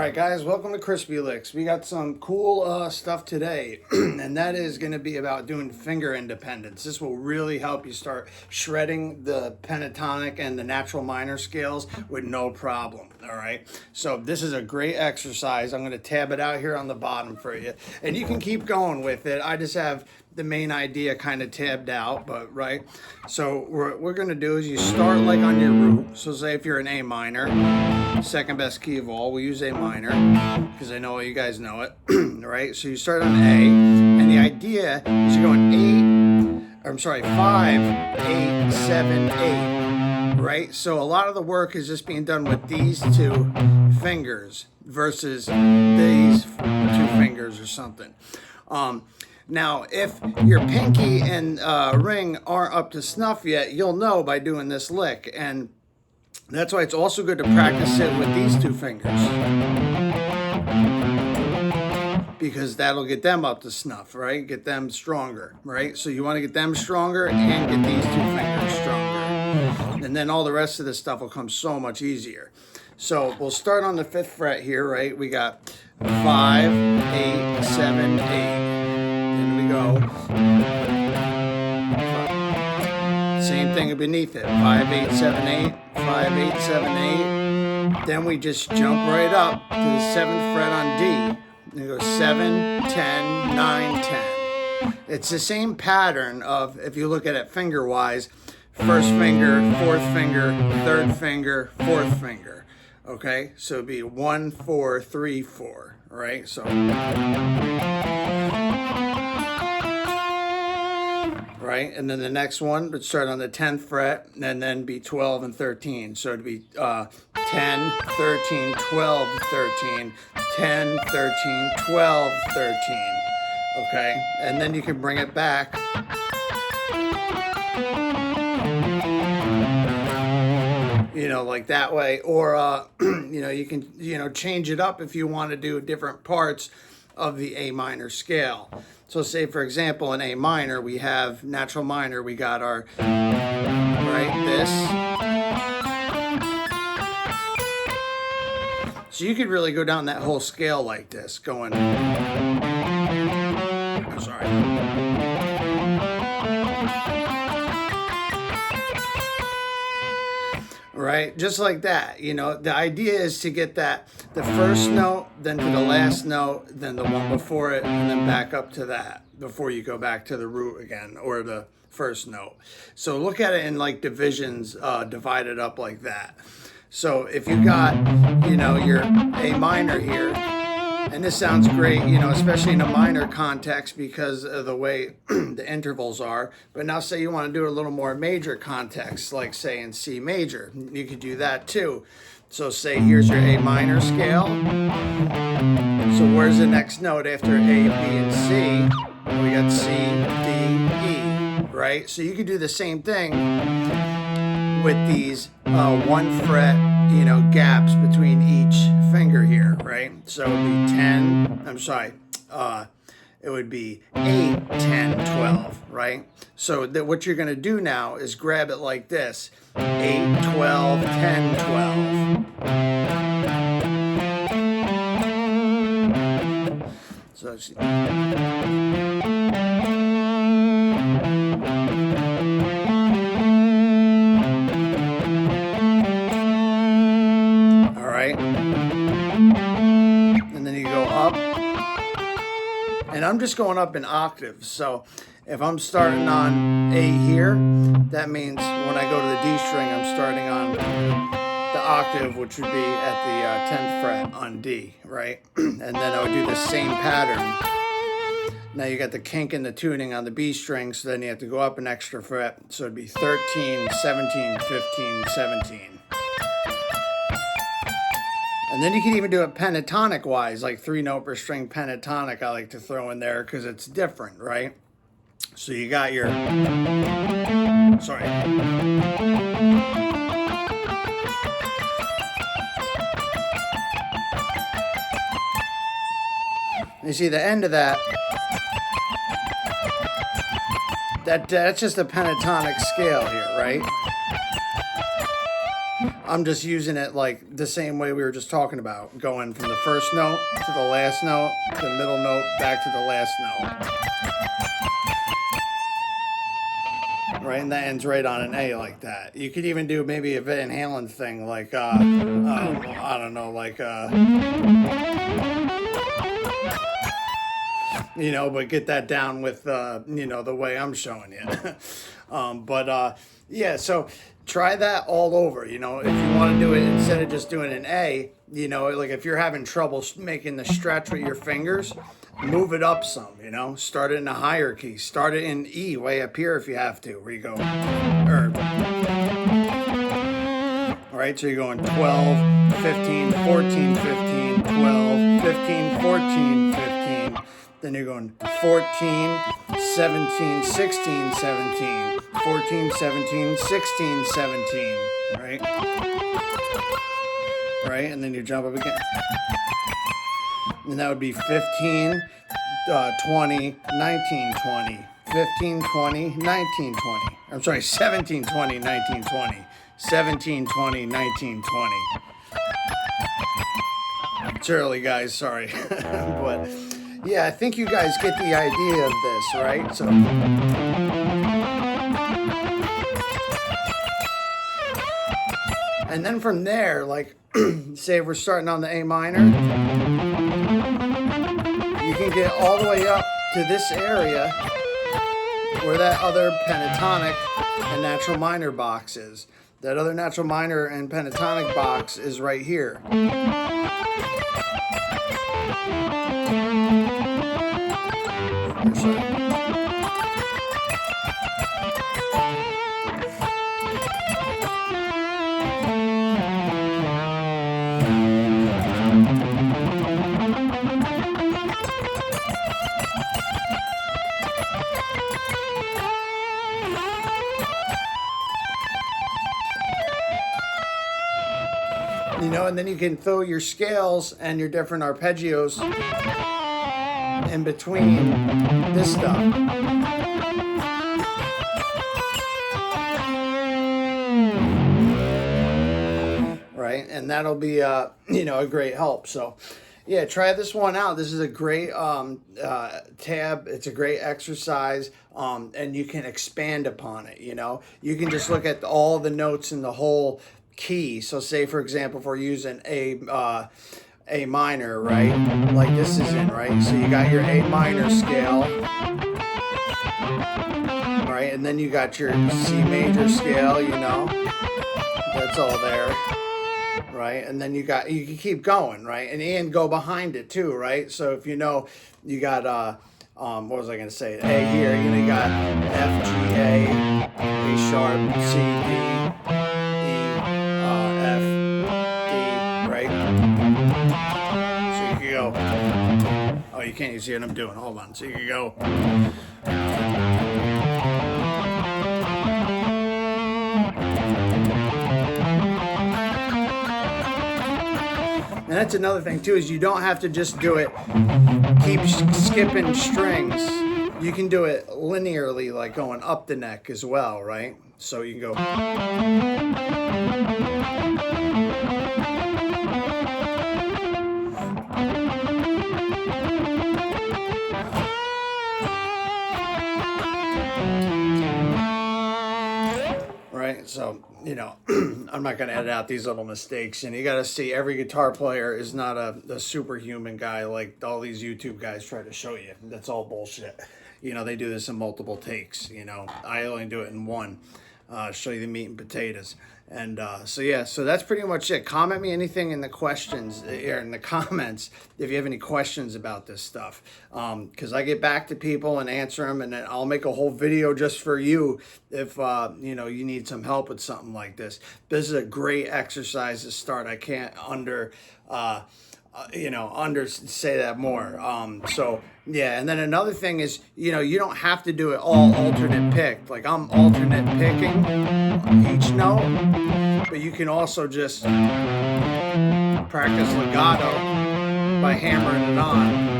Alright guys, welcome to Crispy Licks. We got some cool stuff today, and that is going to be about doing finger independence. This will really help you start shredding the pentatonic and the natural minor scales with no problem. Alright, so this is a great exercise. I'm going to tab it out here on the bottom for you, and you can keep going with it. I just have the main idea kind of tabbed out, but right. So what we're going to do is you start like on your root. So say if you're an A minor, second best key of all, we use A minor because I know you guys know it, right? So you start on A, and the idea is you're going 5, 8, 7, 8, right? So a lot of the work is just being done with these two fingers versus these two fingers or something. Now, if your pinky and ring aren't up to snuff yet, you'll know by doing this lick. And that's why it's also good to practice it with these two fingers, because that'll get them up to snuff, right? Get them stronger, right? So you want to get them stronger and get these two fingers stronger. And then all the rest of this stuff will come so much easier. So we'll start on the 5th fret here, right? We got 5, 8, 7, 8. Go. Same thing beneath it. 5, 8, 7, 8. 5, 8, 7, 8. Then we just jump right up to the 7th fret on D. And it goes 7, 10, 9, 10. It's the same pattern of, if you look at it finger wise, 1st finger, 4th finger, 3rd finger, 4th finger. Okay, so it'd be 1, 4, 3, 4. Right? So right, and then the next one would start on the 10th fret and then be 12 and 13. So it'd be 10, 13, 12, 13, 10, 13, 12, 13. Okay, and then you can bring it back. You know, like that way, or you know, you can change it up if you want to do different parts of the A minor scale. So say, for example, in A minor, we have natural minor, we got our, right, this. So you could really go down that whole scale like this, going, I'm sorry. Right, just like that. You know, the idea is to get that, the first note, then to the last note, then the one before it, and then back up to that before you go back to the root again, or the first note. So look at it in like divisions, divided up like that. So if you got, you know, your A minor here, and this sounds great, you know, especially in a minor context because of the way the intervals are. But now say you want to do a little more major context, like say in C major. You could do that too. So say here's your A minor scale. So where's the next note after A, B, and C? We got C, D, E, right? So you could do the same thing with these 1 fret, you know, gaps between each finger here, right? So it would be 10, I'm sorry, it would be 8, 10, 12, right? So that what you're going to do now is grab it like this, 8, 12, 10, 12. So and I'm just going up in octaves. So if I'm starting on A here, that means when I go to the D string, I'm starting on the octave, which would be at the 10th fret on D, right? And then I would do the same pattern. Now you got the kink in the tuning on the B string, so then you have to go up an extra fret. So it'd be 13, 17, 15, 17. And then you can even do it pentatonic wise, like 3-note per string pentatonic I like to throw in there because it's different, right? So you got your, sorry. You see the end of that, that's just a pentatonic scale here, right? I'm just using it like the same way we were just talking about, going from the first note to the last note, to the middle note, back to the last note. Right, and that ends right on an A like that. You could even do maybe a Van Halen thing, like, I don't know, like, you know, but get that down with, you know, the way I'm showing you. Yeah, so try that all over. You know, if you want to do it instead of just doing an A, you know, like if you're having trouble making the stretch with your fingers, move it up some, you know, start it in a higher key, start it in E way up here if you have to, where you go, all right, so you're going 12, 15, 14, 15, 12, 15, 14, 15, then you're going 14, 17, 16, 17, 14, 17, 16, 17, right? Right, and then you jump up again. And that would be 15, 20, 19, 20. 15, 20, 19, 20. I'm sorry, 17, 20, 19, 20. 17, 20, 19, 20. It's early, guys, sorry. But, yeah, I think you guys get the idea of this, right? So, and then from there, like, say if we're starting on the A minor, you can get all the way up to this area where that other pentatonic and natural minor box is. That other natural minor and pentatonic box is right here. You know, and then you can throw your scales and your different arpeggios in between this stuff. Right, and that'll be, you know, a great help. So, yeah, try this one out. This is a great tab. It's a great exercise, and you can expand upon it, you know. You can just look at all the notes in the whole key. So say, for example, if we're using A minor, right? Like this is in, right? So you got your A minor scale, right? And then you got your C major scale, you know. That's all there. Right, and then you can keep going, right, and go behind it too, right? So if you know you got what was I gonna say? A here, you know, you got F, G, A sharp, C, D, E, F, D, right? So you can go. Oh, you can't even see what I'm doing. Hold on. So you can go. And that's another thing too, is you don't have to just do it, keep skipping strings. You can do it linearly, like going up the neck as well, right? So you can go. Right, so, you know, I'm not going to edit out these little mistakes. And you got to see, every guitar player is not a superhuman guy like all these YouTube guys try to show you. That's all bullshit. You know, they do this in multiple takes. You know, I only do it in one. Show you the meat and potatoes. And so, yeah, so that's pretty much it. Comment me anything in the questions, or in the comments, if you have any questions about this stuff. Because I get back to people and answer them, and then I'll make a whole video just for you if, you know, you need some help with something like this. This is a great exercise to start. I can't say that more. So yeah, and then another thing is, you know, you don't have to do it all alternate picked. Like I'm alternate picking each note, but you can also just practice legato by hammering it on.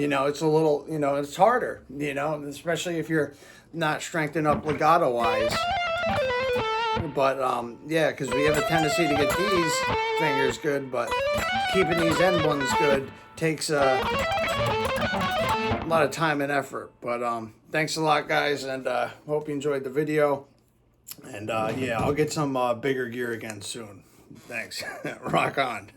You know, it's a little, you know, it's harder, you know, especially if you're not strengthened up legato wise. But yeah, because we have a tendency to get these fingers good, but keeping these end ones good takes a lot of time and effort. But thanks a lot, guys, and hope you enjoyed the video. And yeah, I'll get some bigger gear again soon. Thanks. Rock on.